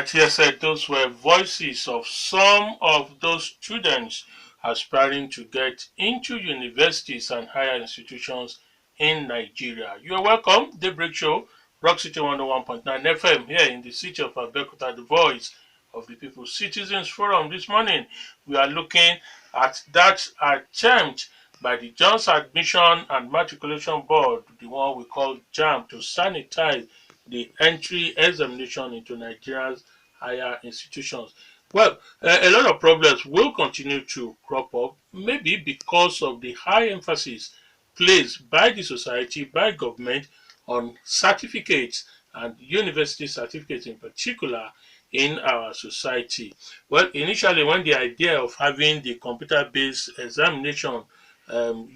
Right, yes, those were voices of some of those students aspiring to get into universities and higher institutions in Nigeria. You are welcome. Daybreak Show, Rock City 101.9 FM here in the city of Abeokuta, the voice of the people. Citizens Forum this morning. We are looking at that attempt by the Jones Admission and Matriculation Board, the one we call JAMB, to sanitize the entry examination into Nigeria's higher institutions. Well, a lot of problems will continue to crop up, maybe because of the high emphasis placed by the society, by government, on certificates and university certificates in particular in our society. Well, initially, when the idea of having the computer-based examination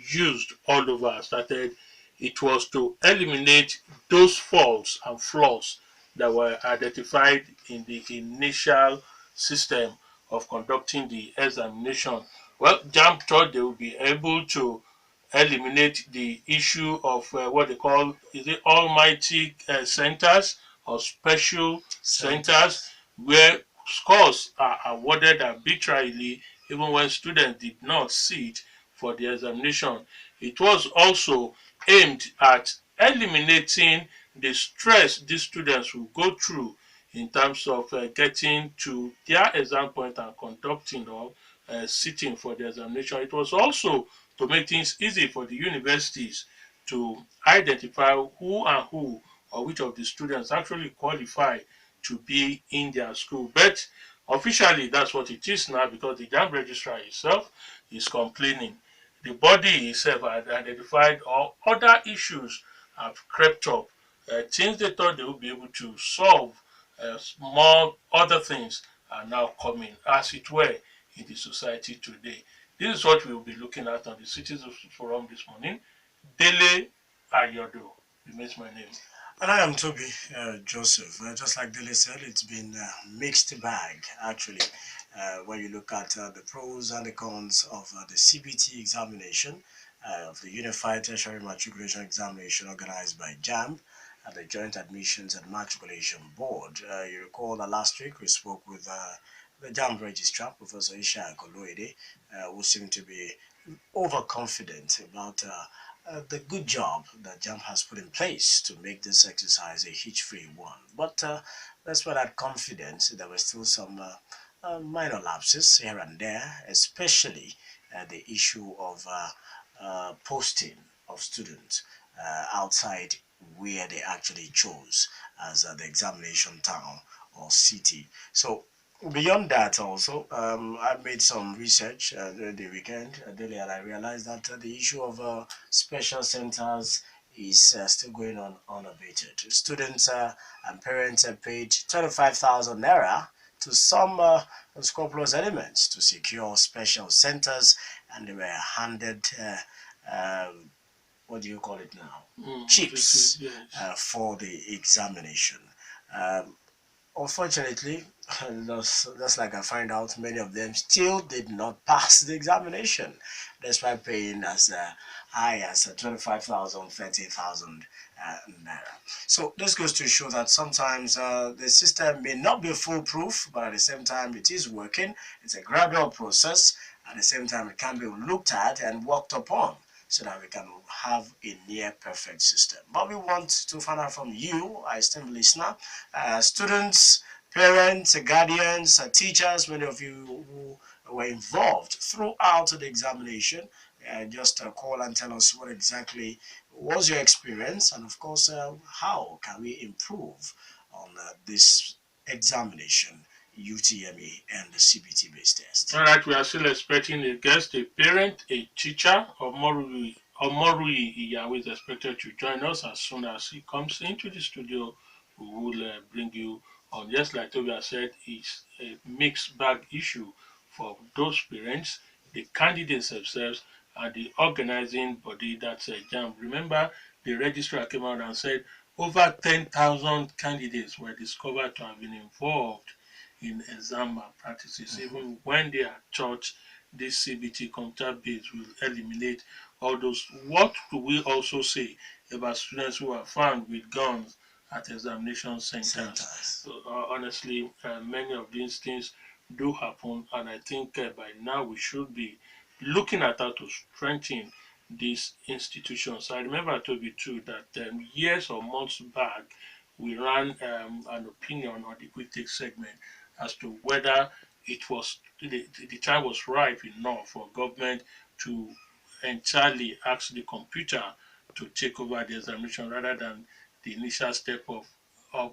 used all over started, it was to eliminate those faults and flaws that were identified in the initial system of conducting the examination. Well, JAMB thought they would be able to eliminate the issue of what they call, is it almighty centers or special centers, where scores are awarded arbitrarily even when students did not sit for the examination. It was also aimed at eliminating the stress these students will go through in terms of getting to their exam point and conducting or sitting for the examination. It was also to make things easy for the universities to identify who and who or which of the students actually qualify to be in their school. But officially, that's what it is now, because the JAMB registrar itself is complaining. The body itself had identified all other issues have crept up. Things they thought they would be able to solve, more other things are now coming, as it were, in the society today. This is what we will be looking at on the Citizens Forum this morning. Dele Ayodo remains my name. And I am Toby Joseph. Just like Dele said, it's been a mixed bag, actually. When you look at the pros and the cons of the CBT examination, of the Unified Tertiary Matriculation Examination organized by JAMB, the Joint Admissions and Matriculation Board. You recall that last week we spoke with the JAMB registrar, Professor Isha Koloede, who seemed to be overconfident about the good job that JAMB has put in place to make this exercise a hitch-free one. But despite that confidence, there were still some minor lapses here and there, especially the issue of posting of students outside where they actually chose as the examination town or city. So beyond that, also, I made some research during the weekend, Dele, and I realized that the issue of special centers is still going on unabated. Students and parents have paid 25,000 naira to some unscrupulous elements to secure special centers, and they were handed what do you call it now? Chips Yes. for the examination. Um, Unfortunately, that's like I find out many of them still did not pass the examination, despite paying as high as 25,000, 30,000 naira. So this goes to show that sometimes the system may not be foolproof, but at the same time it is working. It's a gradual process. At the same time, it can be looked at and worked upon so that we can have a near perfect system. But we want to find out from you, our esteemed listener, students, parents, guardians, teachers, many of you who were involved throughout the examination. Just call and tell us what exactly was your experience, and of course, how can we improve on this examination, UTME, and the CBT based test. All right, we are still expecting a guest, a parent, a teacher. Omorui Iyawe is expected to join us as soon as he comes into the studio. We will bring you on. Just like Tobi said, it's a mixed bag issue for those parents, the candidates themselves, and the organizing body, that's JAMB. Remember, the registrar came out and said over 10,000 candidates were discovered to have been involved in exam malpractices. Even when they are taught this CBT contact base will eliminate all those. What do we also say about students who are found with guns at examination centers. Centers. Honestly, many of these things do happen, and I think by now we should be looking at how to strengthen these institutions. I remember, Toby, too, that years or months back, we ran an opinion on the quick take segment as to whether the time was ripe enough for government to entirely ask the computer to take over the examination rather than the initial step of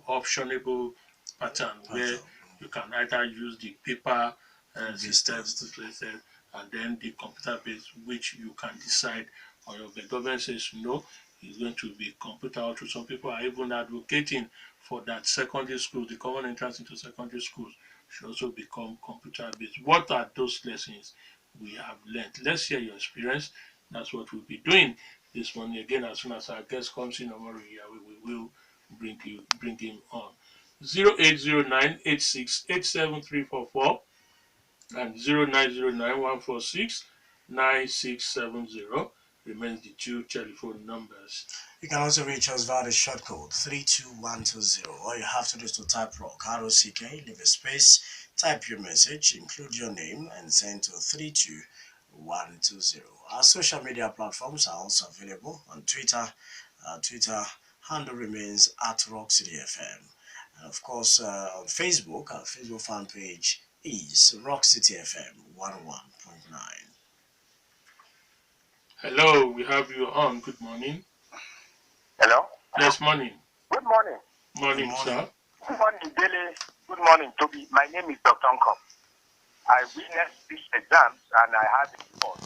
optionable pattern where Pattern. you can either use the paper Base system test. and then the computer based, which you can decide on your. The government says no, it's going to be computer. Although some people are even advocating for that secondary schools, the common entrance into secondary schools should also become computer based. What are those lessons we have learned? Let's hear your experience. That's what we'll be doing this morning. Again, as soon as our guest comes in, we will bring him on. 0809 86 87344 and 0909 146 9670 remains the two telephone numbers. You can also reach us via the short code 32120. All you have to do is to type rock, ROCK, leave a space, type your message, include your name, and send to 32120. Our social media platforms are also available on Twitter. Twitter handle remains at Rock City FM. And of course, on Facebook, our Facebook fan page is Rock City FM 101.9. Hello, we have you on. Good morning. Hello? Yes, morning. Good morning. Good Morning, morning. sir. Good morning, Dele. Good morning, Tobi. My name is Dr. Unkom. I witnessed these exams and I had a report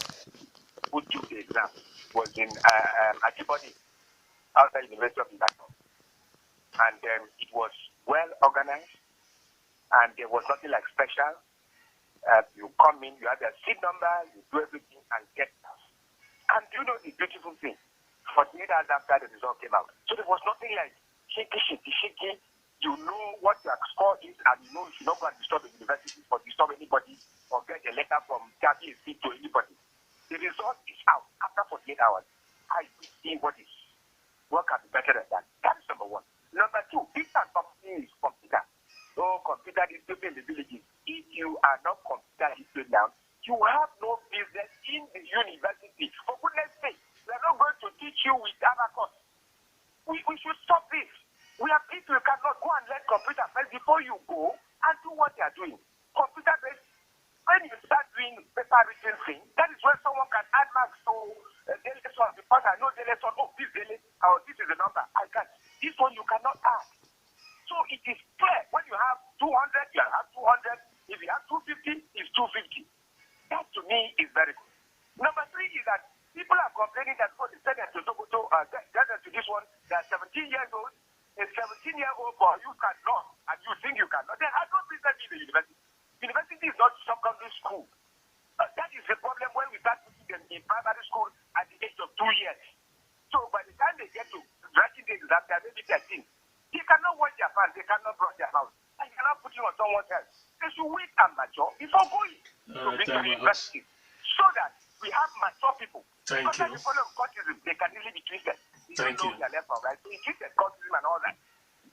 who took the exam. Was in Ajibodi, outside University of Ibadan. And it was well organized and there was nothing like special. You come in, you have your seat number, you do everything and get out. And you know the beautiful thing? 48 hours after the result came out. So there was nothing like shaky. You know what your score is and you know you should not go and disturb the university or disturb anybody or get a letter from KPSC to anybody. The result is out after 48 hours. I see what can be better than that. That is number one. Number two, this company is computer. No computer is people in the villages. If you are not computer literate now, you have no business in the university. For goodness sake, we are not going to teach you with abacus. We should stop this. We are people you cannot go and learn computer first before you go and do what they are doing. Computer based, when you start doing paper written thing, that is when someone can add marks to Dele son because I know Dele son, oh, this Dele, or this is the number. I can't. This one you cannot add. So it is clear when you have 200, you have 200. If you have 250, it's 250. That to me is very good. Number three is that people are complaining that oh, they send them to this one, they're 17 years old. A 17-year-old boy, you cannot, and you think you cannot. They have no business in the university. University is not secondary school. That is the problem when we start putting them in primary school at the age of 2 years. So by the time they get to writing the exam, they are maybe 13. They cannot wash their hands, they cannot brush their mouth, and you cannot put it on someone else. They should wait and mature before going to big university so that we have mature people. Thank Because you. the problem of cultism, they can easily be twisted. They Thank don't know you. their left or right. So it twisted cultism and all that.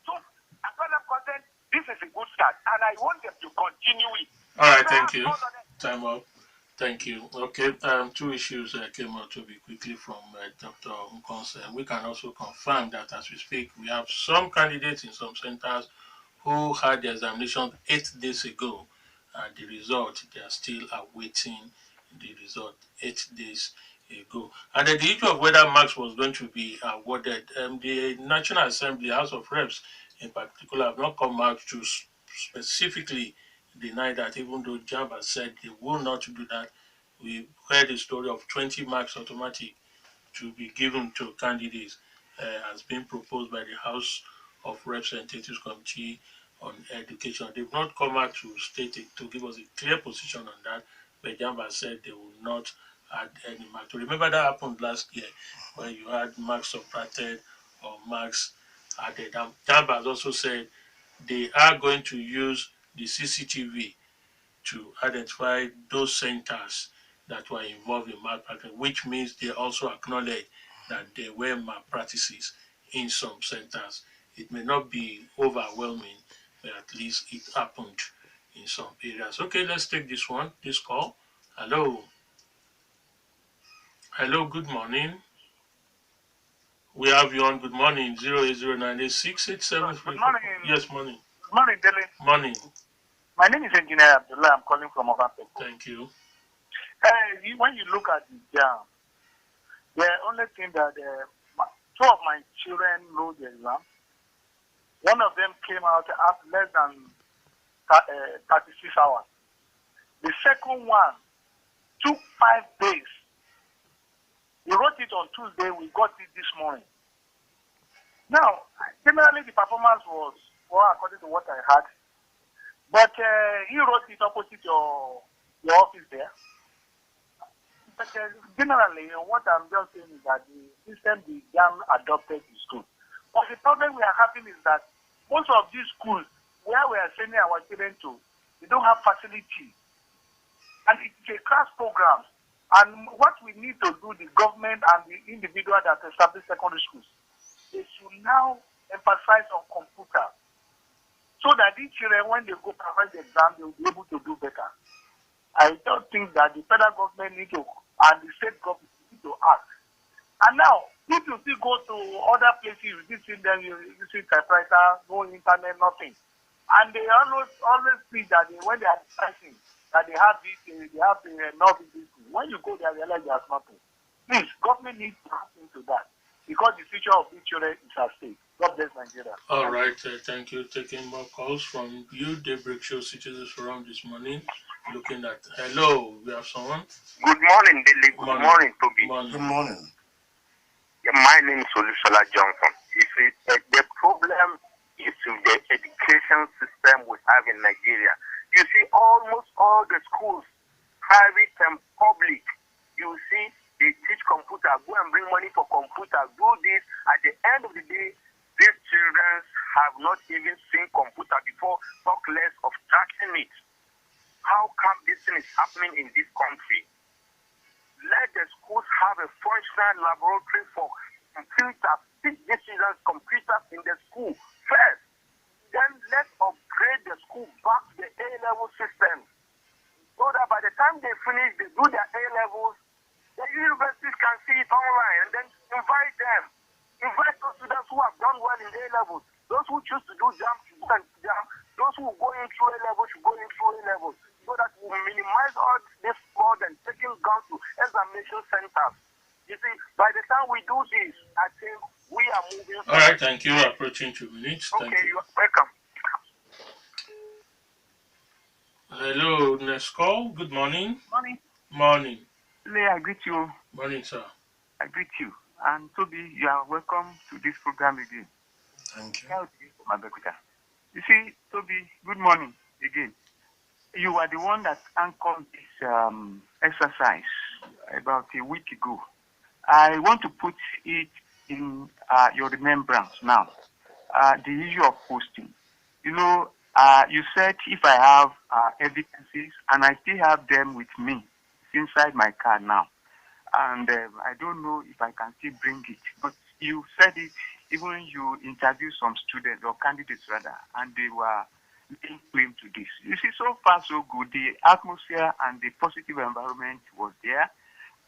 So as far as I'm concerned, this is a good start, and I want them to continue it. All right, thank you. Time up. Thank you. Okay, two issues came out to be quickly from Dr. Nkonse. We can also confirm that as we speak, we have some candidates in some centers who had the examination 8 days ago. And the result, they are still awaiting the result 8 days ago. And then the issue of whether marks was going to be awarded, the National Assembly, House of Reps in particular, have not come out to specifically deny that, even though JAMB has said they will not do that. We heard the story of 20 marks automatic to be given to candidates has been proposed by the House of Representatives Committee on Education. They've not come out to state it, to give us a clear position on that, but JAMB has said they will not add any mark. To remember that happened last year when you had marks subtracted or marks added. JAMB has also said they are going to use the CCTV to identify those centers that were involved in malpractice, which means they also acknowledge that there were malpractices in some centers It may not be overwhelming, but at least it happened in some areas. Okay, let's take this one, this call. Hello. Hello, good morning. We have you on. Good morning. 080986873. Good morning. Yes, morning. Good morning, Dele. Morning. My name is Engineer Abdullah. I'm calling from Ovapepo. Thank you. When you look at the JAMB, the only thing that two of my children wrote the exam. One of them came out after less than 36 hours. The second one took 5 days. We wrote it on Tuesday. We got it this morning. Now, generally the performance was, well, according to what I had, but he wrote it opposite your office there. But generally, what I'm just saying is that the system the JAMB adopted is good. But the problem we are having is that most of these schools where we are sending our children to, they don't have facility. And it's a class program. And what we need to do, the government and the individual that establish secondary schools, they should now emphasize on computer so that these children, when they go provide the exam, they will be able to do better. I don't think that the federal government need to, and the state government need to act. And now, if you still go to other places, you see them using typewriter, no internet, nothing. And they always see that when they are pricing, that they have this, they have enough in this. When you go there, realize there's nothing. Please, government needs to act into that because the future of these children is at stake. God bless Nigeria. All right, thank you. Taking more calls from you, Daybreak Show Citizens Forum this morning. Looking at, hello, we have someone. Good morning, Dele. Good morning, Tobi. Good morning. Yeah, my name is Olusola Johnson. You see, the problem is with the education system we have in Nigeria. You see, almost all the schools, private and public, you see, they teach computer, go and bring money for computer, do this. At the end of the day, these children have not even seen computer before, talk less of touching it. How come this thing is happening in this country? Let the schools have a functional laboratory for computers. Teach the children computers in the school first. Then let's upgrade the school back to the A-level system. So that by the time they finish, they do their A-levels, the universities can see it online and then invite them. Invite those students who have done well in A-levels. Those who choose to do JAMB should go and JAMB. Those who go in through A-levels should go in through A-levels. So that we minimize all this fraud and taking down to examination centers. You see, by the time we do this, I think we are moving. All right, thank you. Approaching 2 minutes. Okay, you're welcome. Hello, next call. Good morning. Morning. Morning. I greet you. Morning, sir. I greet you. And Tobi, you are welcome to this program again. Thank you. You see, Tobi, good morning again. You are the one that anchored this exercise about a week ago. I want to put it in your remembrance now. The issue of posting. You know, you said if I have evidences, and I still have them with me inside my car now. And I don't know if I can still bring it. But you said it, even you interviewed some students or candidates rather, and they were laying claim to this. You see, so far so good. The atmosphere and the positive environment was there.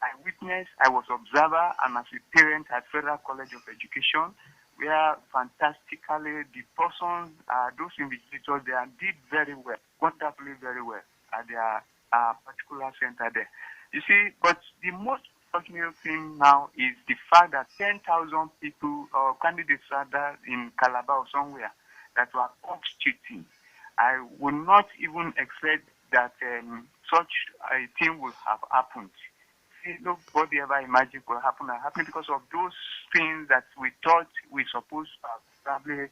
I was observer and as a parent at Federal College of Education, where fantastically the persons, those individuals there did very well, wonderfully very well at their particular center there. You see, but the most unfortunate thing now is the fact that 10,000 people or candidates rather in Calabar or somewhere that were caught cheating. I would not even expect that such a thing would have happened. Nobody ever imagined could happen because of those things that we thought we supposed to probably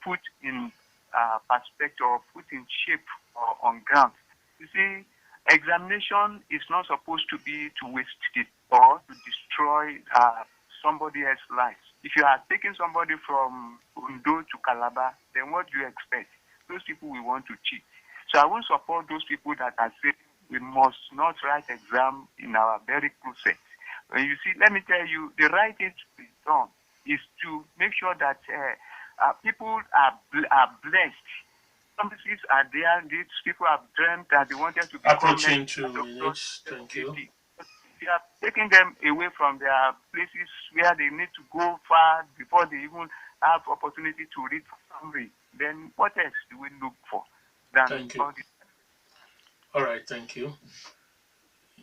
put in perspective or put in shape or on ground. You see, examination is not supposed to be to waste it or to destroy somebody else's life. If you are taking somebody from Undo to Calabar, then what do you expect? Those people will want to cheat. So I won't support those people that are saying we must not write exam in our very process. You see, let me tell you, the right thing to be done is to make sure that people are blessed. Some places are there. These people have dreamt that they wanted to become Approaching 2 minutes. Thank you. They are taking them away from their places where they need to go far before they even have opportunity to read summary. Then what else do we look for than Thank you. all this? All right, thank you.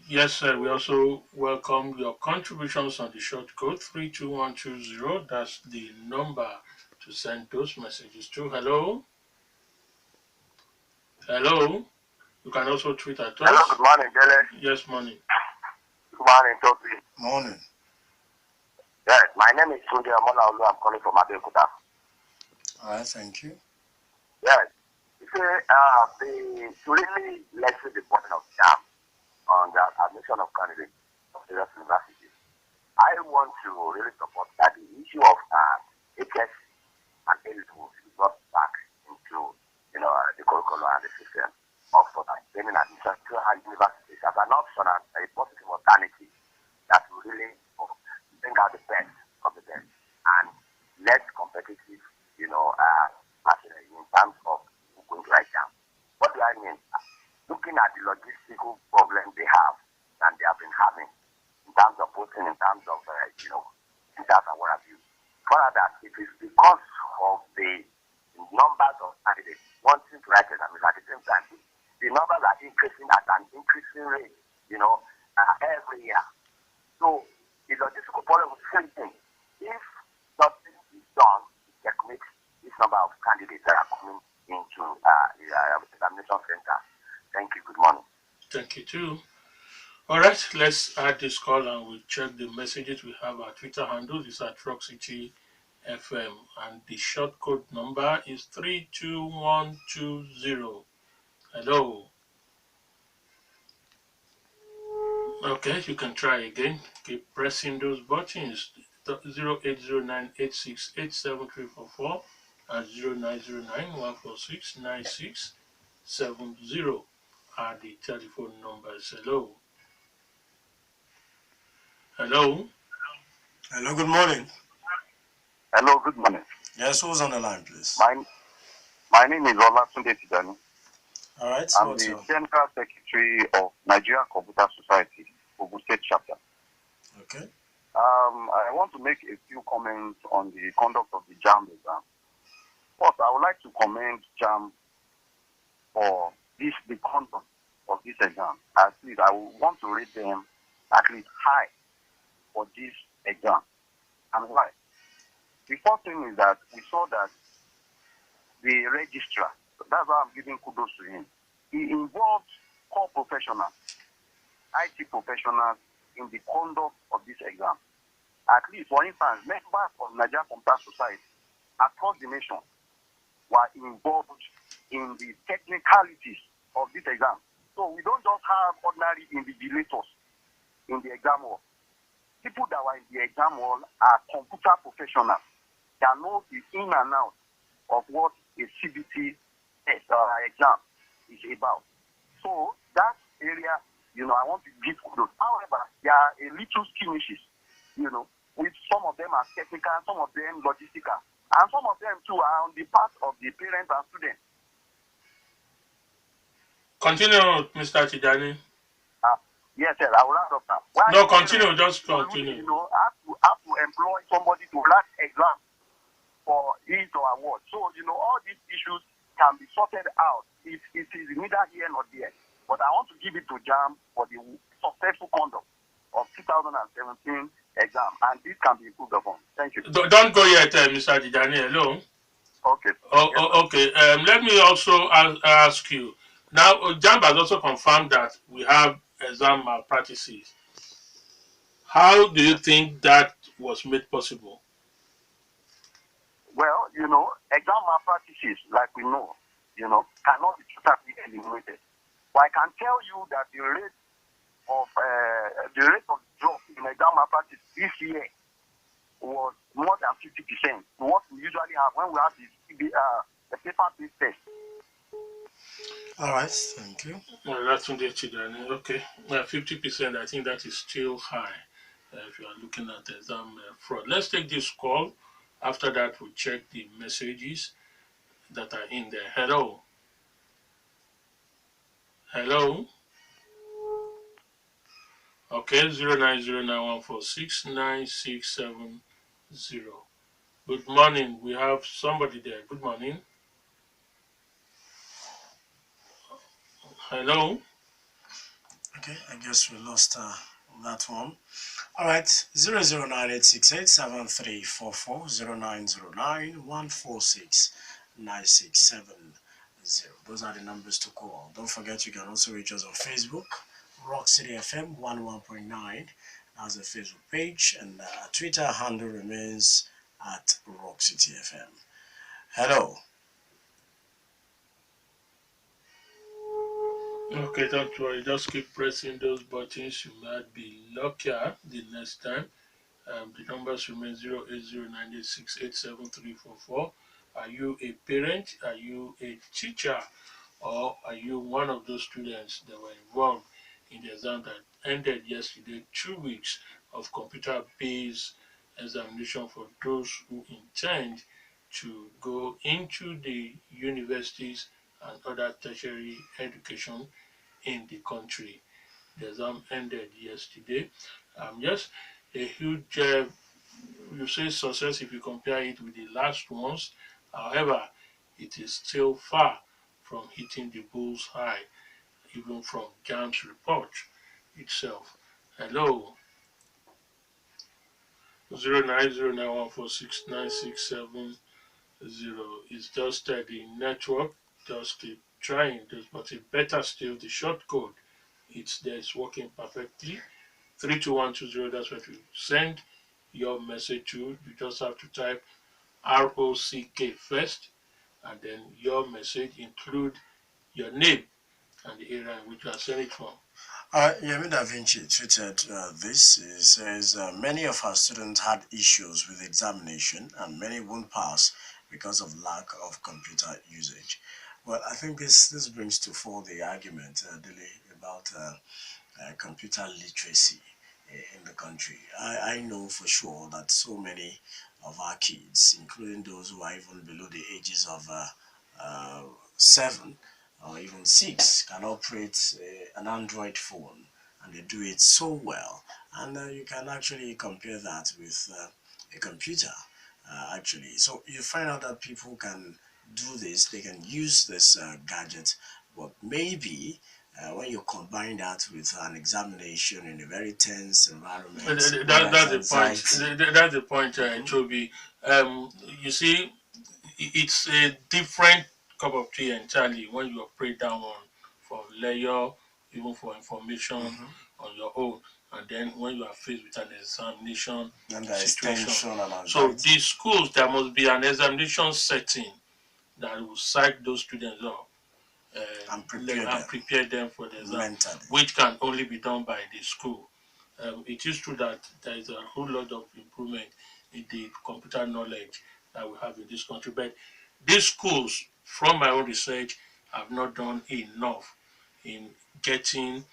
Yes, sir. We also welcome your contributions on the short code 32120. That's the number to send those messages to. Hello. Hello. You can also tweet at Hello, us. good morning, Dele. Yes, morning. Good morning, Tobi. Morning. Yes, my name is Sunday Amolaolu. I'm calling from Abeokuta. All right, thank you. Yes. You see, to really lessen the burden of JAMB on the admission of candidates of various universities, I want to really support that the issue of HS and eligible should be brought back into, the curriculum and the system of training admission to our universities as an option and a positive alternative that will really bring out the best of the best and less competitive, in terms of who's going to write down. What do I mean? Looking at the logistical problem they have and they have been having in terms of posting, in terms of, centers and what have you. Further, it is because of the numbers of candidates wanting to write exams at the same time. The numbers are increasing at an increasing rate, every year. So the logistical problem is the same thing. If nothing is done to checkmate this number of candidates that are coming into the examination center. Thank you. Good morning. Thank you too. All right, let's add this call and we'll check the messages we have. Our Twitter handle is at Rock City FM and the short code number is 32120. Hello. Okay, you can try again. Keep pressing those buttons. 0809868734 and 0909146967 are the telephone numbers. Hello. Hello. Hello, good morning. Hello, good morning. Yes, who's on the line, please? My name is Olatunde Tijani. All right, I'm the General Secretary of Nigeria Computer Society, Ogun State Chapter. Okay. I want to make a few comments on the conduct of the JAMB exam. First, I would like to commend JAMB for the conduct of this exam. At least I would want to rate them at least high for this exam. And why? The first thing is that we saw that the registrar, that's why I'm giving kudos to him, he involved core professionals, IT professionals in the conduct of this exam. At least, for instance, members of Nigeria Computer Society across the nation were involved in the technicalities of this exam. So we don't just have ordinary invigilators in the exam hall. People that were in the exam hall are computer professionals that know the in and out of what a CBT test or exam is about. So that area, I want to give kudos. However, there are a little skirmishes, which some of them are technical, some of them logistical, and some of them too are on the part of the parents and students. Continue, Mr. Tijani. Yes, sir, I will wrap up now. No, continue, just continue. Have to employ somebody to write exam for his or her ward. So, all these issues can be sorted out. It is neither here nor there. But I want to give it to JAMB for the successful conduct of 2017 exam, and this can be improved upon. Thank you. Don't go yet, Mr. Tijani. Hello. Okay. Okay. Let me also ask you. Now, JAMB has also confirmed that we have exam malpractices. How do you think that was made possible? Well, exam malpractices, like we know, cannot be totally eliminated. But I can tell you that the rate of drop in exam malpractice this year was more than 50% to what we usually have when we have the paper-based test. All right, thank you. Well, that's okay. 50%, I think that is still high if you are looking at exam fraud. Let's take this call After that, we check the messages that are in there. Hello. Hello. Okay, 0909146967. Good morning. We have somebody there. Good morning. Hello. Okay, I guess we lost that one. All right, 0098687344 Those are the numbers to call. Don't forget you can also reach us on Facebook, Rock City FM 11.9. That's the Facebook page, and Twitter handle remains at Rock City FM. Hello. Okay, don't worry. Just keep pressing those buttons. You might be luckier the next time. The numbers remain 08098687344. Are you a parent? Are you a teacher? Or are you one of those students that were involved in the exam that ended yesterday? 2 weeks of computer-based examination for those who intend to go into the universities and other tertiary education in the country. The exam ended yesterday. Yes, a huge, you say success if you compare it with the last ones. However, it is still far from hitting the bull's eye, even from JAMB's report itself. Hello, 0909146967. It's just the network. Just keep trying this, but it better still the short code. It's there, it's working perfectly. 32120, that's what you send your message to. You just have to type ROCK first, and then your message include your name and the area in which you are sending it from. Yemi Da Vinci tweeted this. He says, many of our students had issues with examination and many won't pass because of lack of computer usage. Well, I think this brings to fore the argument, Dele, about computer literacy in the country. I know for sure that so many of our kids, including those who are even below the ages of 7 or even 6, can operate an Android phone, and they do it so well. And you can actually compare that with a computer, actually. So you find out that people can do this, they can use this gadget, but maybe when you combine that with an examination in a very tense environment, where That's there's the point. anxiety. That's the point, Mhm. Toby. You see, it's a different cup of tea entirely when you operate that one for layer, even for information Mhm. on your own, and then when you are faced with an examination And there is situation. tension and So anxiety. these schools, there must be an examination setting that will psych those students up And prepare and them prepare them for the exam, mentally. which can only be done by the school. It is true that there is a whole lot of improvement in the computer knowledge that we have in this country, but these schools, from my own research, have not done enough in getting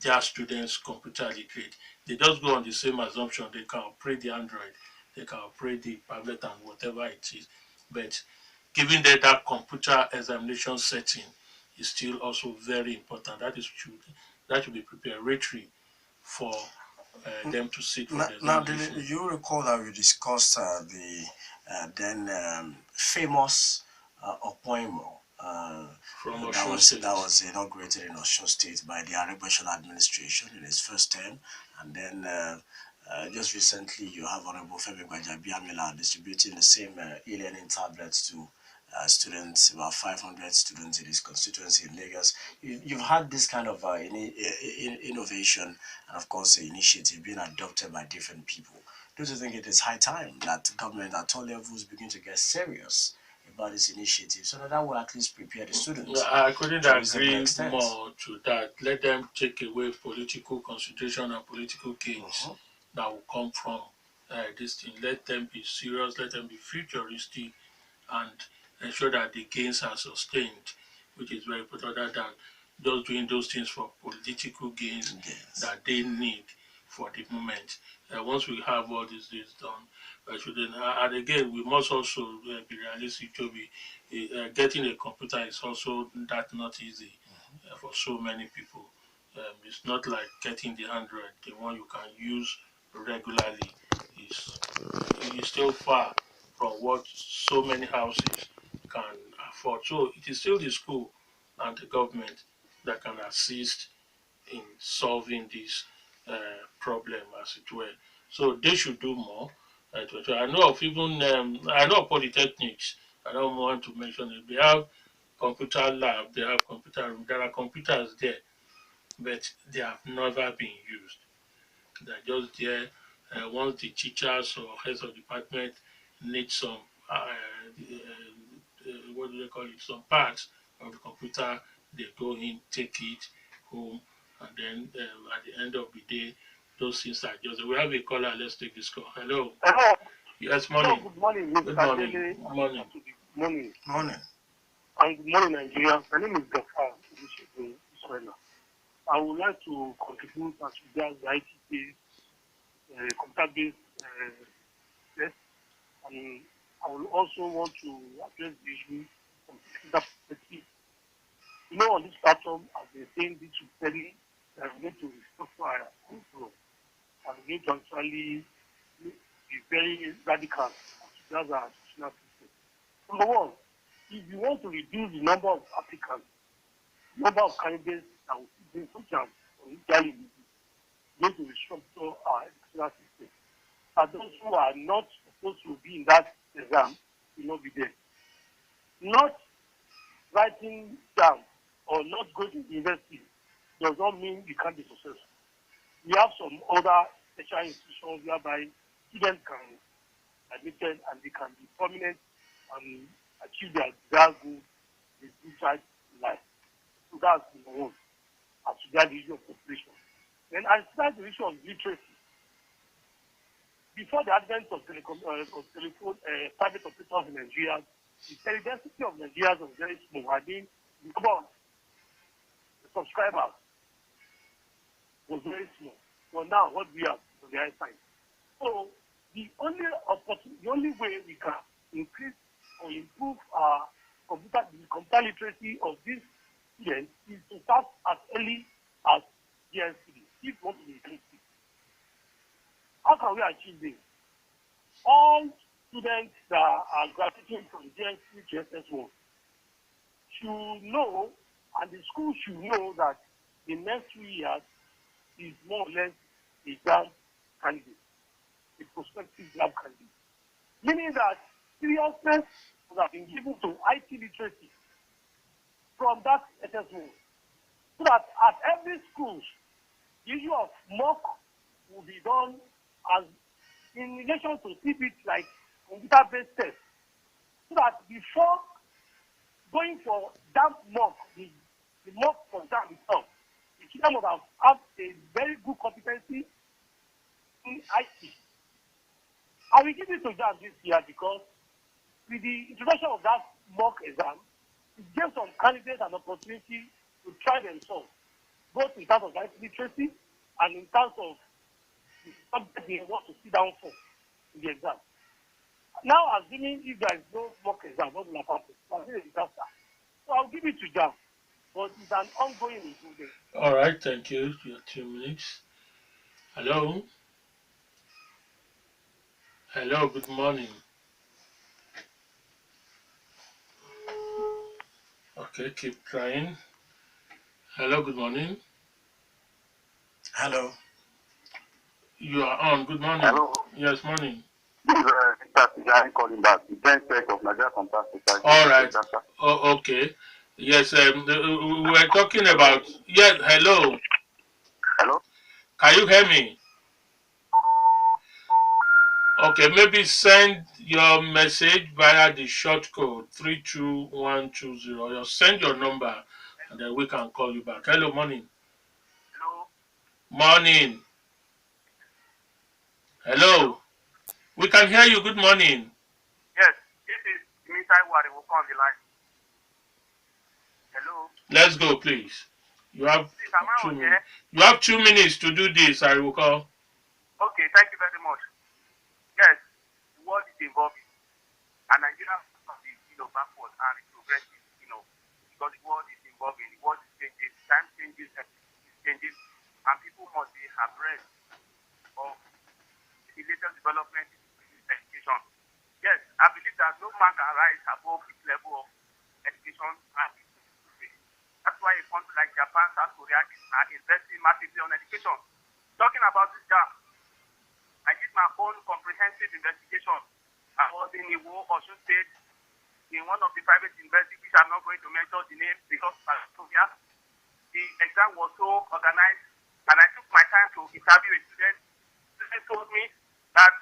their students computer literate. They just go on the same assumption they can operate the Android, they can operate the tablet and whatever it is, but giving them that computer examination setting is still also very important. That should be preparatory for them to sit for the Now, did examination. you recall that we discussed the then famous appointment From that Osun was State. inaugurated in Osun State by the Arabashan administration in its first term, and then just recently you have Honorable Femi Gbajabiamila distributing the same e-learning tablets to students, about 500 students in his constituency in Lagos. You've had this kind of innovation and, of course, the initiative being adopted by different people. Don't you think it is high time that government at all levels begin to get serious about this initiative so that that will at least prepare the students I couldn't to a reasonable agree extent? more to that. Let them take away political consideration and political gains Mhm. that will come from this thing. Let them be serious, let them be futuristic, and ensure that the gains are sustained, which is very important, rather than just doing those things for political gains Yes. that they need for the moment. Once we have all these things done, shouldn't. And again, we must also be realistic. To be getting a computer is also that not easy for so many people. It's not like getting the Android, the one you can use regularly. Is is still far from what so many houses can afford. So it is still the school and the government that can assist in solving this problem, as it were. So they should do more. I know of even I know of polytechnics. I don't want to mention it. They have computer lab. They have computer room. There are computers there, but they have never been used. They're just there. Once the teachers or heads of department need some, what do they call it, some parts of the computer, they go in, take it home, and then at the end of the day, those things are just. We have a caller. Let's take this call. Hello. Hello. Yes, Hello, morning. good morning, Mr. Good morning. Dele. Good morning. Good morning. Morning. And good morning, Nigeria. My name is Gafar Israel. I would like to contribute as regards the IT-based, computer-based test. And I will also want to address the issue from technical perspective. You know, on this platform, as they saying this repeatedly, that we need to restructure our control. And we need to actually be very radical as regards our institutional system. Number one, if you want to reduce the number of applicants, number of candidates that will be some chance for Italy, you need to restructure our educational system. And those who are not supposed to be in that exam will not be there. Not writing down or not going to university does not mean you can't be successful. We have some other special institutions whereby students can be admitted and they can be prominent and achieve their desired goal with good child life. So that's number one, as regards the issue of population. Then as regards the issue of literacy, before the advent of telephone, private operators in Nigeria, the density of Nigerians was very small. I mean, the number of subscribers was very small. But now, what we have on the other side. So the only way we can increase or improve our computer literacy of these students is to start as early as GST, if we want to be inclusive. How can we achieve this? All students that are graduating from GST to SS1 should know, and the school should know, that the next 2 years is more or less a exam candidate, a prospective exam candidate. Meaning that seriousness would have been given to IT literacy from that SS1. So that at every school, the issue of mock will be done as in relation to CBT, like computer-based tests. So that before going for JAMB mock, the mock for JAMB itself, the student would have a very good competency in IT. I will give it to JAMB this year because with the introduction of that mock exam, it gives some candidates an opportunity to try themselves, both in terms of IT literacy and in terms of the subject they want to sit down for in the exam. Now, assuming if there is no mock exam, what will happen? It's a disaster. So I'll give it to JAMB, but it's an ongoing improvement. All right, thank you. Your 2 minutes. Hello. Hello, good morning. Okay, keep trying. Hello, good morning. Hello. You are on. Good morning. Hello. Yes, morning. This is Mr. Tijani calling back, the Gen Tech of Nigeria Computer Society. All right. Oh, okay. Yes, we were talking about. Yes, hello. Hello? Can you hear me? Okay, maybe send your message via the short code 32120 or send your number and then we can call you back. Hello, morning. Hello? Morning. Hello. We can hear you. Good morning. Yes, this is Mr. Wari will come on the line. Hello? Let's go, please. You have Please, am I 2 on minutes. here? You have 2 minutes to do this, I will call. Okay, thank you very much. Yes, the world is evolving, and Nigeria must be, backward and progressive, because the world is evolving, the world is changing, time changes, everything is changing, and people must be abreast of the latest development in education. Yes, I believe that no man can rise above this level of education and that's why a country like Japan, South Korea are investing massively on education. Talking about this job, I did my own comprehensive investigation. I was in Iwo, Osun State, in one of the private universities, which I'm not going to mention the name because the exam was so organized, and I took my time to interview a student. The student told me that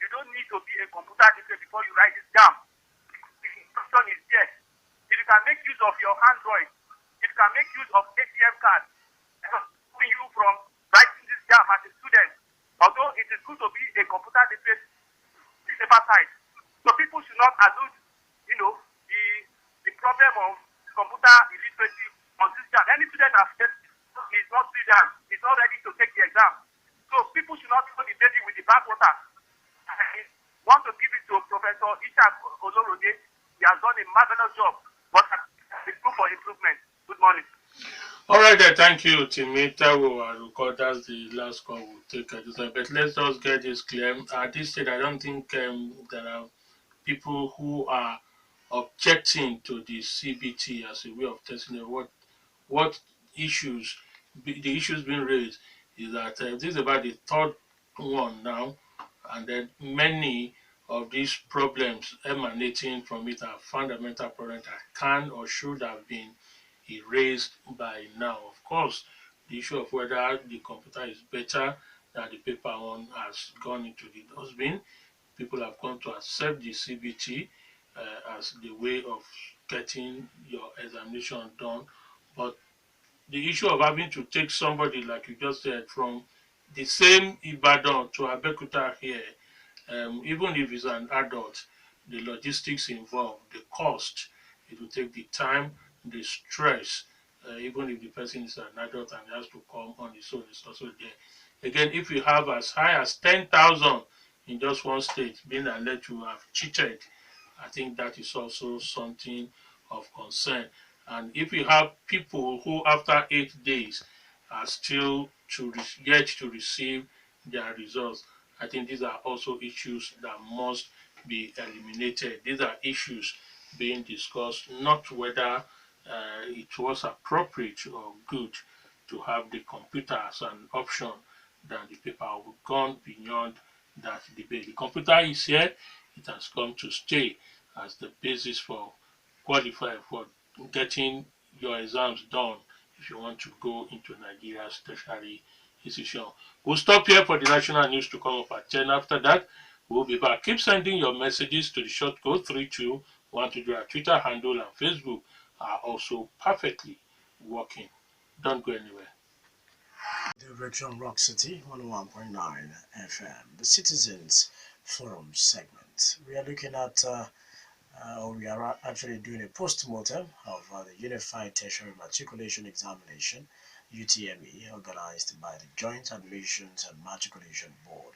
you don't need to be a computer literate before you write this exam. The instruction is there. If you can make use of your Android, if you can make use of ATM card, stopping you from writing this exam as a student. Although it is good to be a computer literate, the safer side. So people should not allude, the problem of computer illiteracy on this exam. Any student that is not brilliant, is not ready to take the exam. So people should not throw the baby with the bathwater. I want to give it to Professor Ishak Olorode. He has done a marvelous job, but it's room for improvement. Good morning. All right, then, thank you, Timita. We will record that's the last call we'll take at this time. But let's just get this clear. At this stage, I don't think there are people who are objecting to the CBT as a way of testing it. What issues, the issues being raised is that this is about the third one now, and then many of these problems emanating from it are fundamental problems that can or should have been erased by now. Of course, the issue of whether the computer is better than the paper one has gone into the dustbin. People have come to accept the CBT as the way of getting your examination done. But the issue of having to take somebody, like you just said, from the same Ibadan to Abeokuta here, even if it's an adult, the logistics involved, the cost, it will take the time, the stress, even if the person is an adult and has to come on his own, it's also there. Again, if you have as high as 10,000 in just one state being alleged to have cheated, I think that is also something of concern. And if you have people who, after 8 days, are still yet to receive their results, I think these are also issues that must be eliminated. These are issues being discussed, not whether it was appropriate or good to have the computer as an option than the paper. We've gone beyond that debate. The computer is here, it has come to stay as the basis for qualifying for getting your exams done if you want to go into Nigeria's tertiary institution. We'll stop here for the national news to come up at 10. After that, we'll be back. Keep sending your messages to the short code 32123. Our Twitter handle and Facebook are also perfectly working. Don't go anywhere. Daybreak Show Rock City 101.9 FM, the Citizens Forum segment. We are looking at, we are actually doing a post-mortem of the Unified Tertiary Matriculation Examination, UTME, organized by the Joint Admissions and Matriculation Board,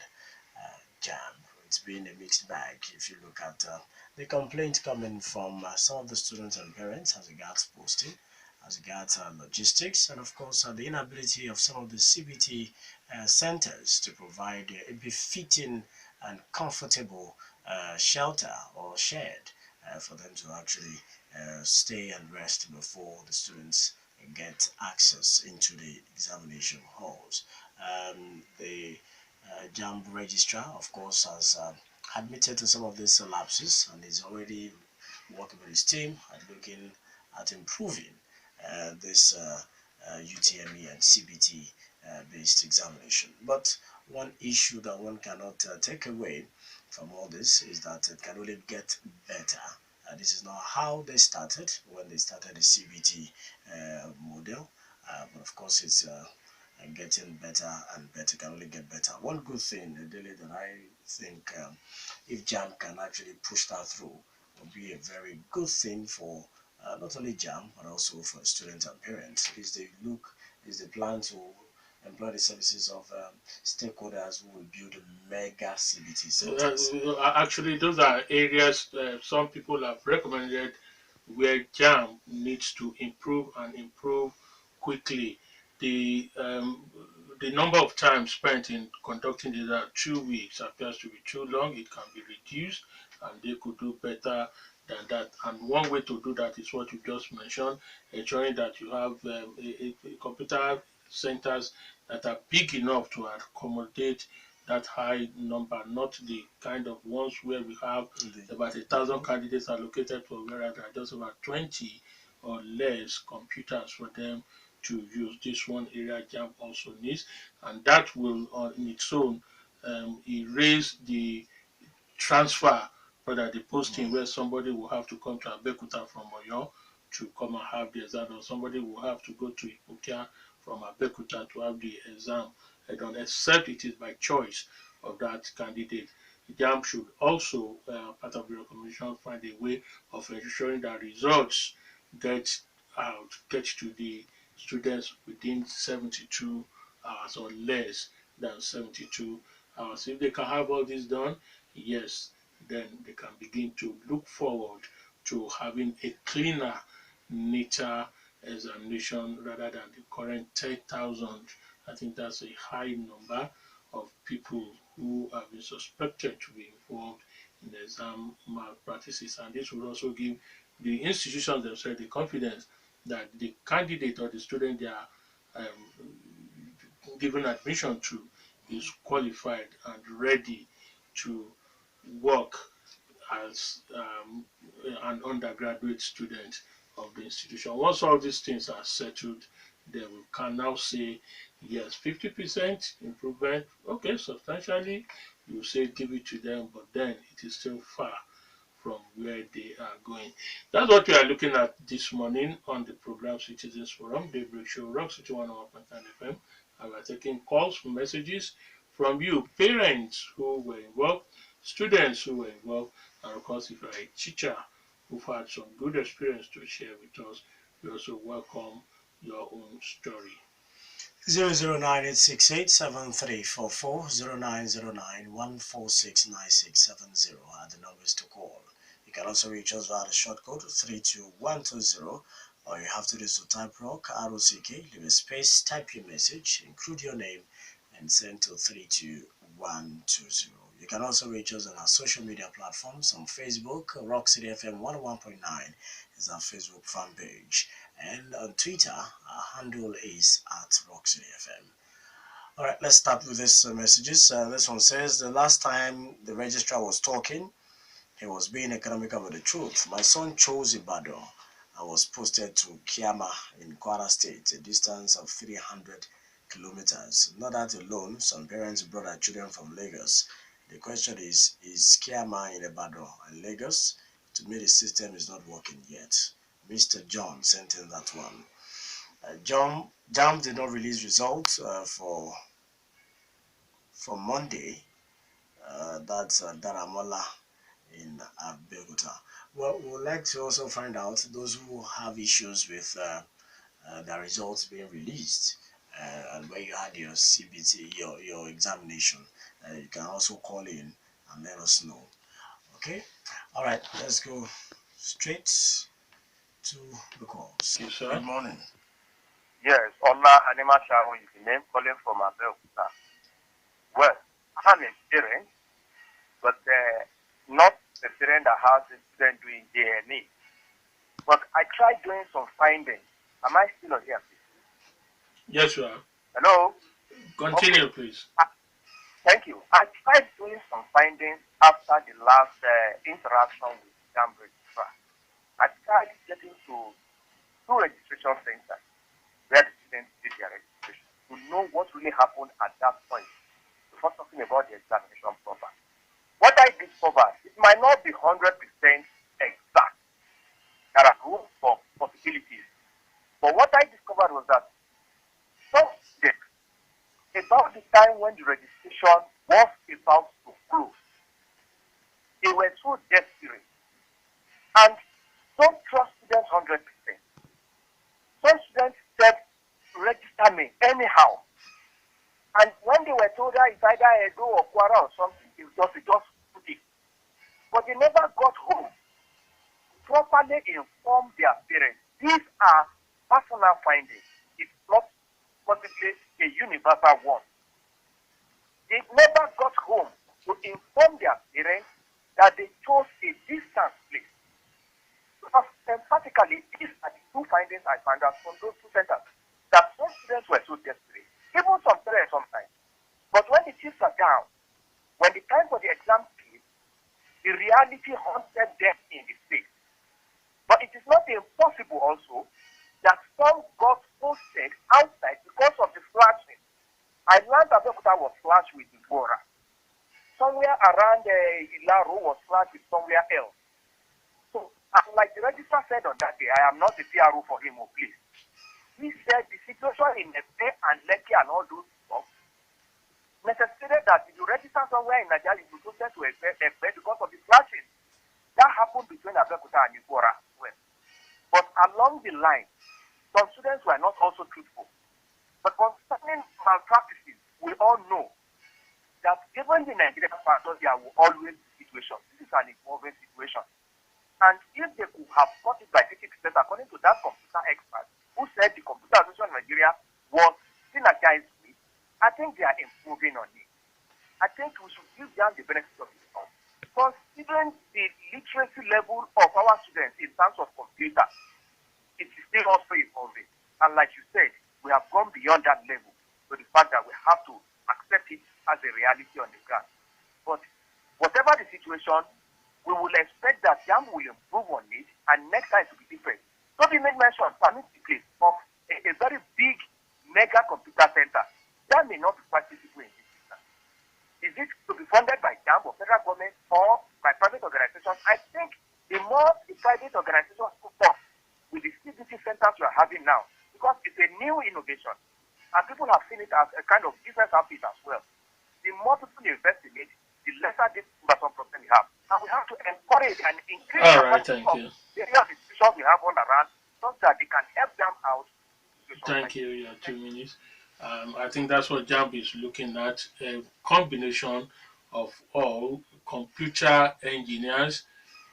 JAMB. It's been a mixed bag if you look at the complaint coming from some of the students and parents as regards posting, as regards logistics, and of course the inability of some of the CBT centers to provide a befitting and comfortable shelter or shed for them to actually stay and rest before the students get access into the examination halls. The JAMB registrar, of course, has admitted to some of these lapses and is already working with his team and looking at improving this UTME and CBT based examination. But one issue that one cannot take away from all this is that it can only get better. This is not how they started when they started the CBT model, but of course it's getting better and better, can only get better. One good thing, Dele, that I think if JAMB can actually push that through, would be a very good thing for not only JAMB but also for students and parents. Is the plan to employ the services of stakeholders who will build mega CBT centers. Actually, those are areas some people have recommended where JAMB needs to improve and improve quickly. The number of time spent in conducting the 2 weeks appears to be too long. It can be reduced, and they could do better than that. And one way to do that is what you just mentioned, ensuring that you have a computer centers that are big enough to accommodate that high number, not the kind of ones where we have about 1,000 candidates allocated for, whereas there are just about 20 or less computers for them to use. This one area JAMB also needs, and that will on its own erase the transfer, rather the posting where somebody will have to come to Abeokuta from Oyo to come and have the exam, or somebody will have to go to Ipokia from Abeokuta to have the exam. I don't accept it is by choice of that candidate. The JAMB should also, part of the recommendation, find a way of ensuring that results get out, get to the students within 72 hours or less than 72 hours. If they can have all this done, yes, then they can begin to look forward to having a cleaner, neater examination rather than the current 10,000. I think that's a high number of people who have been suspected to be involved in the exam malpractices. And this will also give the institutions themselves the confidence that the candidate or the student they are given admission to is qualified and ready to work as an undergraduate student of the institution. Once all these things are settled, then we can now say, yes, 50% improvement, okay, substantially, you say give it to them, but then it is still far from where they are going. That's what we are looking at this morning on the program Citizens Forum, Daybreak Show, Rock City 101.9 FM. And we're taking calls, messages from you, parents who were involved, students who were involved, and of course, if you're a teacher who've had some good experience to share with us, we also welcome your own story. 009868734 are the numbers to call. You can also reach us via the short code 32120. All you have to do is to type rock, ROCK, leave a space, type your message, include your name, and send to 32120. You can also reach us on our social media platforms on Facebook. Rock City FM 101.9 is our Facebook fan page. And on Twitter, our handle is at Rock City FM. All right, let's start with these messages. This one says, the last time the registrar was talking, he was being economical with the truth. My son chose Ibadan. I was posted to Kiama in Kwara State, a distance of 300 kilometers. Not that alone, some parents brought their children from Lagos. The question is Kiama in Ibadan and Lagos? To me, the system is not working yet. Mr. John sent in that one. JAMB did not release results for Monday. That's Daramola in Abeokuta. Well, we would like to also find out those who have issues with the results being released and where you had your CBT, your examination. You can also call in and let us know. Okay? All right, let's go straight to the calls. Yes, sir. Good morning. Yes, Ola Anima Sharon is the name, calling from Abeokuta. Well, I'm a parent, but not the parent that has a student doing JNE. But I tried doing some findings. Am I still on here, please? Yes, sir. Hello? Continue, Okay. please. Thank you. I tried doing some findings after the last interaction with JAMB registrar. I tried getting to two registration centers where the students did their registration to know what really happened at that point before talking about the examination proper. What I discovered, it might not be 100% exact. There are room for possibilities. But what I discovered was that some students, about the time when the registration was about to close, they were so desperate and don't trust students 100%. Some students said, register me anyhow. when they were told that it's either Ayodo or Kwara or something, it just put it. But they never got home to properly inform their parents. These are personal findings. It's not possibly a universal one. They never got home to inform their parents that they chose a distant place. Because emphatically, these are the two findings I found out from those two centers. That some students were so desperate, even some parents sometimes. But when the chips are down, when the time for the exam came, the reality haunted them in the face. But it is not impossible also that some got posted outside because of the flashing. I learned that Abeokuta was flashed with Ibora. Somewhere around Ilaro was flashed with somewhere else. So, like the registrar said on that day, I am not the PRO for him, oh please. He said the situation in Efe and Lekki and all those stuff necessitated that if you register somewhere in Nigeria, you go to Efe because of the flashing. That happened between Abeokuta and Ibora as well. But along the line, some students were not also truthful. But concerning malpractices, we all know that given the Nigerian factor, there will always be situations. This is an evolving situation. And if they could have got it by 50%, according to that computer expert who said the Computer Association of Nigeria was synergized with, I think they are improving on it. I think we should give them the benefit of the doubt. Considering the literacy level of our students in terms of computer, it is still also evolving. And like you said, we have gone beyond that level to the fact that we have to accept it as a reality on the ground. But whatever the situation, we will expect that JAMB will improve on it and next time it will be different. Tobi made mention, permit the place of a very big mega computer center. That may not be participating in this system. Is it to be funded by JAMB or federal government or by private organizations? I think the more the private organizations put up with the CBT centers we are having now, because it's a new innovation and people have seen it as a kind of business outfit as well. The more people invest in it, the lesser this some problem we have. And we have to encourage and increase the capacity of the various institutions we have all around so that they can help them out. Thank you. Your 2 minutes. I think that's what JAMB is looking at, a combination of all computer engineers,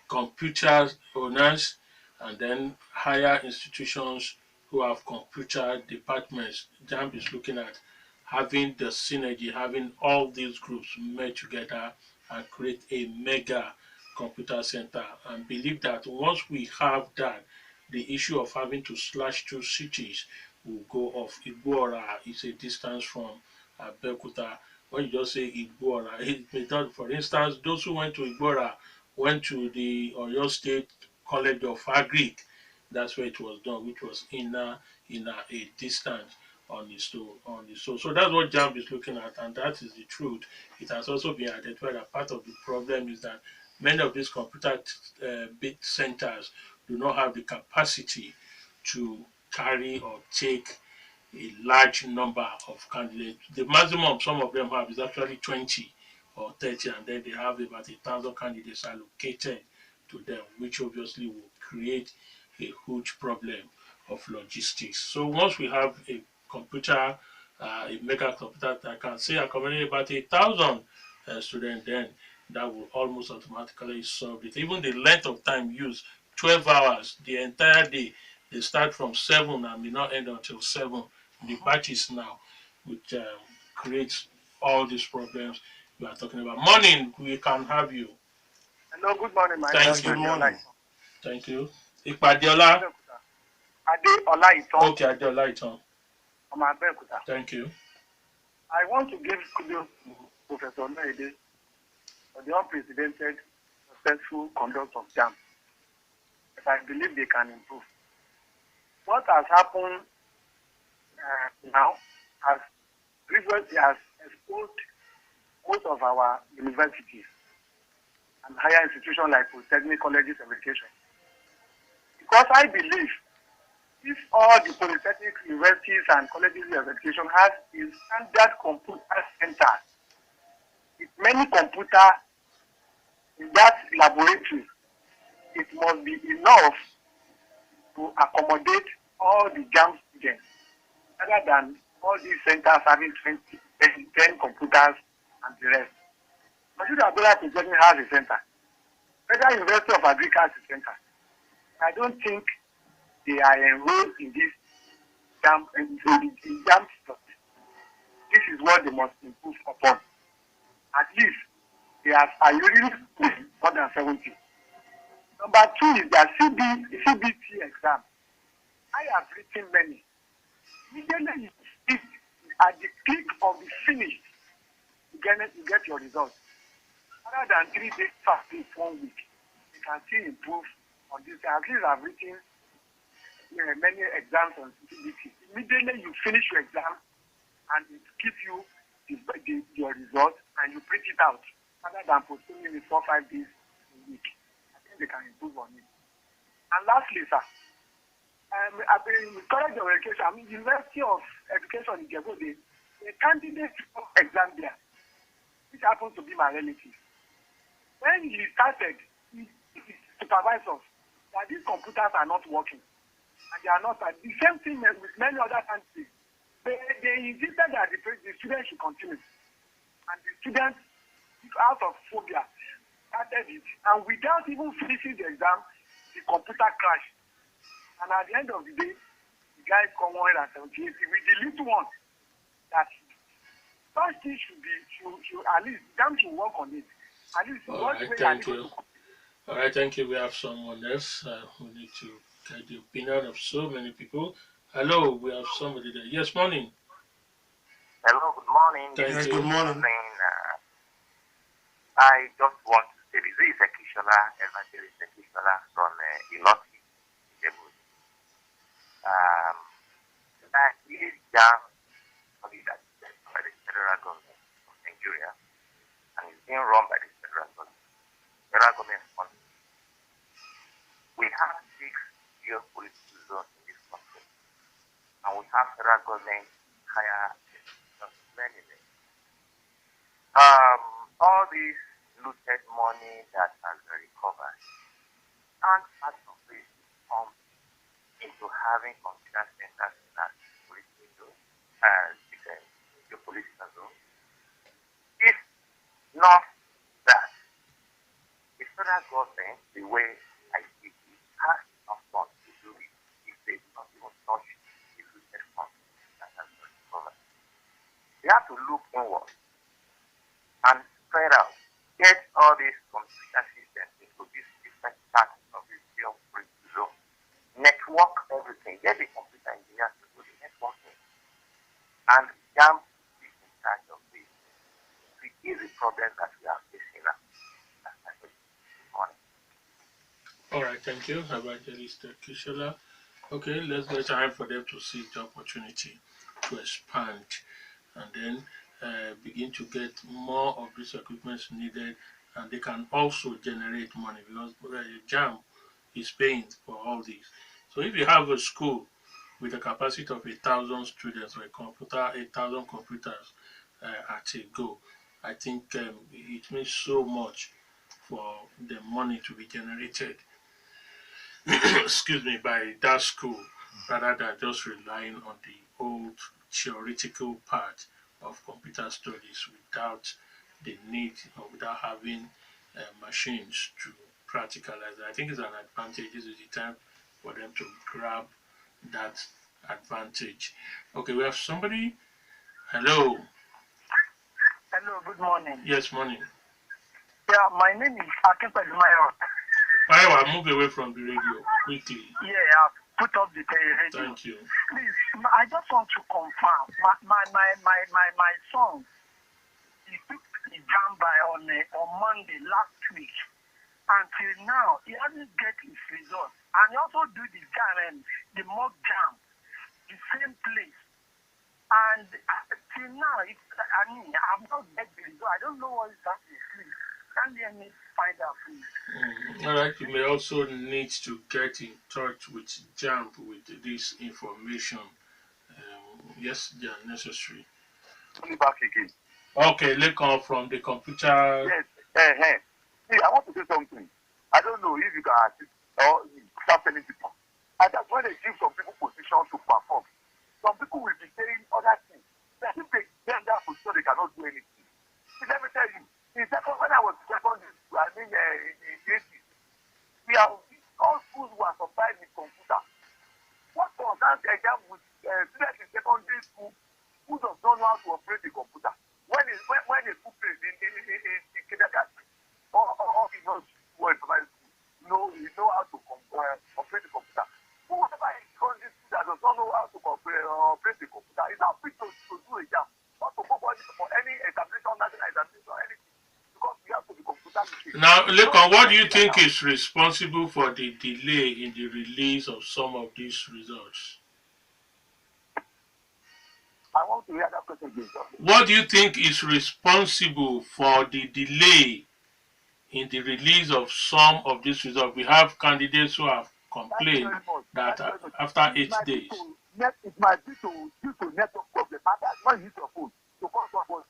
computer owners, and then higher institutions who have computer departments. JAMB is looking at having the synergy, having all these groups met together and create a mega computer center, and believe that once we have that, the issue of having to slash two cities will go off. Igbora is a distance from Abeokuta. When you just say Igbora, it may not, for instance, those who went to Igbora went to the Oyo State College of Agric. That's where it was done, which was in a distance on the store. So that's what JAMB is looking at, and that is the truth. It has also been identified that part of the problem is that many of these computer bit centers do not have the capacity to carry or take a large number of candidates. The maximum some of them have is actually 20 or 30, and then they have about 1,000 candidates allocated to them, which obviously will create a huge problem of logistics. So once we have a computer, a mega computer that can say accommodate about 1,000 students, then that will almost automatically solve it. Even the length of time used, 12 hours, the entire day, they start from 7 and may not end until 7. The batches now, which creates all these problems we are talking about. Morning, we can have you. Hello, good morning, my Thank Yes, you. good morning. Thank you. Ipadiola. Ade Olaiton. Okay, Adiola Iton. From Abeokuta. Thank you. I want to give kudos to Professor Naide for the unprecedented successful conduct of JAMB. But I believe they can improve. What has happened now has previously has exposed most of our universities and higher institutions like polytechnic colleges of education. Because I believe if all the polytechnic universities and colleges of education has a standard computer center with many computers in that laboratory, it must be enough to accommodate all the JAMB students rather than all these centers having 10 computers and the rest. Consider Agola Polytechnic has a center. Federal University of Agriculture has a center. I don't think they are enrolled in this JAMB. This is what they must improve upon. At least they have Ayodo more than 70. Number 2 is their CBT exam. I have written many. Immediately at the click of the finish, you get your results. Rather than 3 days fasting 1 week, you can still improve on this. At least I've written many exams on CBT. Immediately you finish your exam and it gives you your result and you print it out rather than postponing it 4 or 5 days a week. I think they can improve on it. And lastly, sir, I've been in College of Education, University of Education in Jebode, a candidate exam there, which happens to be my relative. When he started, he supervised us that these computers are not working. And they are not. The same thing with many other countries. They insisted that the students should continue. And the students, out of phobia, started it. And without even finishing the exam, the computer crashed. And at the end of the day, the guy come 178 with the little one. That first thing should at least JAMB should work on it. At least All right, thank you. All right, thank you. We have someone else who need to get the opinion of so many people. Hello, we have somebody there. Yes, morning. Hello, good morning. Thank you. Good morning. I just want to say this is Ekishola, Evangelist Ekishola from Iloti. That is JAMB study that is by the federal government of Nigeria and is being run by the federal government. Federal government funding. We have 6 geopolitical zones in this country, and we have federal government higher many. All this looted money that has been recovered, and part of it comes into having computer centers in our political geopolitical zone. If not that, the federal government, the way I see it, has enough funds to do it if they do not even touch the looted funds that has been recovered. They have to look inward and spread out, get all these computer systems into these different parts of the geopolitical zone, network everything, get the computer engineers to do the networking, and JAMB is in charge of this to ease the problems that we are facing now. All right, thank you, Evangelist Kishola. Okay, let's get time for them to see the opportunity to expand and then begin to get more of these equipments needed, and they can also generate money because JAMB is paying for all these. So if you have a school with a capacity of 1,000 students or 1,000 computers at a go, I think it means so much for the money to be generated excuse me, by that school rather than just relying on the old theoretical part of computer studies without the need or without having machines to practicalize it. I think it's an advantage. This is the time for them to grab that advantage. Okay, we have somebody. Hello. Hello, good morning. Yes, morning. Yeah, my name is Akinpelimayo. I'll move away from the radio quickly. Yeah, put up the radio. Thank you. Please, I just want to confirm. My son, he took the JAMB on Monday last week. Until now, he hasn't get his result. And he also do the JAMB, the mock JAMB, the same place. And till now, I've not get the result. I don't know what is happening. Please, can you let me find out, please? All right, you may also need to get in touch with JAMB with this information. Yes, they are necessary. Back again. Okay, let's come from the computer. Yes. See, I want to say something. I don't know if you can assist or start telling people. And that's when they give some people position to perform. Some people will be saying other things. That if they get in that position, they cannot do anything. See, let me tell you, in second, when I was secondary school, I mean, in the 80s, we are all schools were supplied with computer. What concerns the exam with students in secondary school who does not know how to operate the computer? When a pupil in kindergarten or in primary school, you know how to operate the computer. Whoever is secondary school that does not know how to operate the computer is not fit to do a job, not to go for any examination, national examination, or anything, because we have to be computer literate. Now, Lekon, what do you think is responsible for the delay in the release of some of these results? I want to hear that question again. What do you think is responsible for the delay in the release of some of these results? We have candidates who have complained that after 8 days. It might be due to network problem. And that's why you use your phone to call somebody.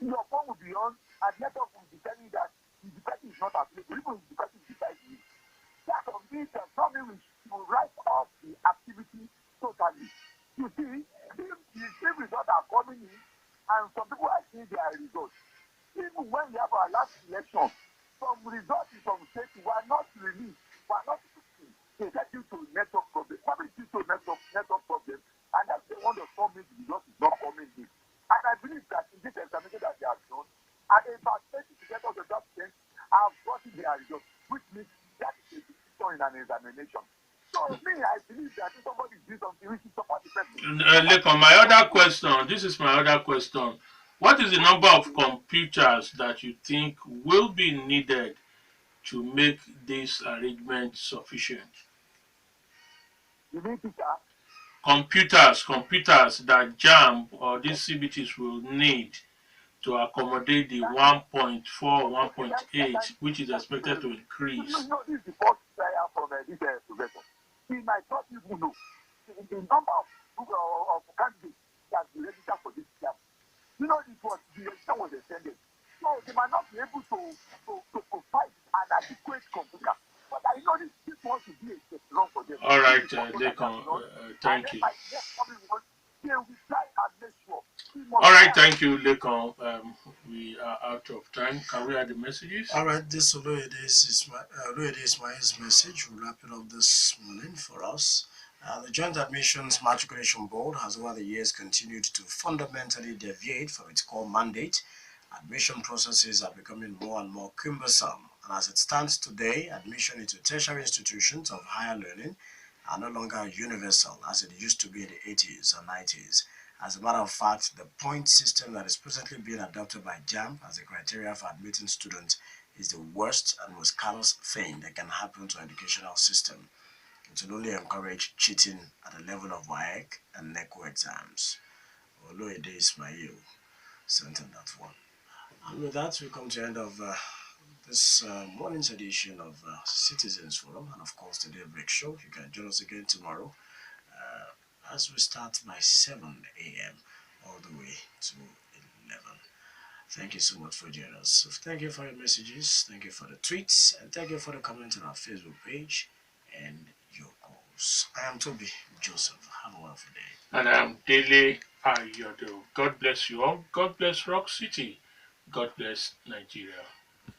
Your phone will be on, and network will be telling you that the person is not available. Even if the person is beside you. That of this something we should write off the activity totally. You see, the same results are coming in, and some people are seeing their results. Even when we have our last election, some results in some states were not released, were not released. They said due to network problem, probably due to network problem, and that's the one that told me the result is not coming in. And I believe that in this examination that they have done, and about 30% of the doctors have gotten their results, which means that is a decision in an examination. So me, I believe that if somebody is something, we should support the person. Lekon, my other question, this is my other question. What is the number of computers that you think will be needed to make this arrangement sufficient? You mean, Peter? Computers that JAMB or these CBTs will need to accommodate the 1.4, 1.8, which is expected to increase. This is the first trial from this professor. He might not even know the number of candidates that will register for this exam. The exam was extended. So they might not be able to provide an adequate computer. But I know this wants to be a wrong for them. All right, Lekon, thank you. All right, thank you, Lekon. We are out of time. Can we add the messages? All right, this Oloyede Ismail's message. We'll wrap it up this morning for us. The Joint Admissions Matriculation Board has over the years continued to fundamentally deviate from its core mandate. Admission processes are becoming more and more cumbersome, and as it stands today, admission into tertiary institutions of higher learning are no longer universal as it used to be in the 80s and 90s. As a matter of fact, the point system that is presently being adopted by JAMB as a criteria for admitting students is the worst and most callous thing that can happen to an educational system. It will only encourage cheating at the level of WAEC and NECO exams. Oloyede Ismail sent in that one. And with that, we come to the end of this morning's edition of Citizens Forum and, of course, the Daybreak Show. You can join us again tomorrow as we start by 7 a.m. all the way to 11. Thank you so much for joining us. So thank you for your messages, thank you for the tweets, and thank you for the comments on our Facebook page and your calls. I am Tobi Joseph. Have a wonderful day. And I am Dele Ayodo. God bless you all. God bless Rock City. God bless Nigeria.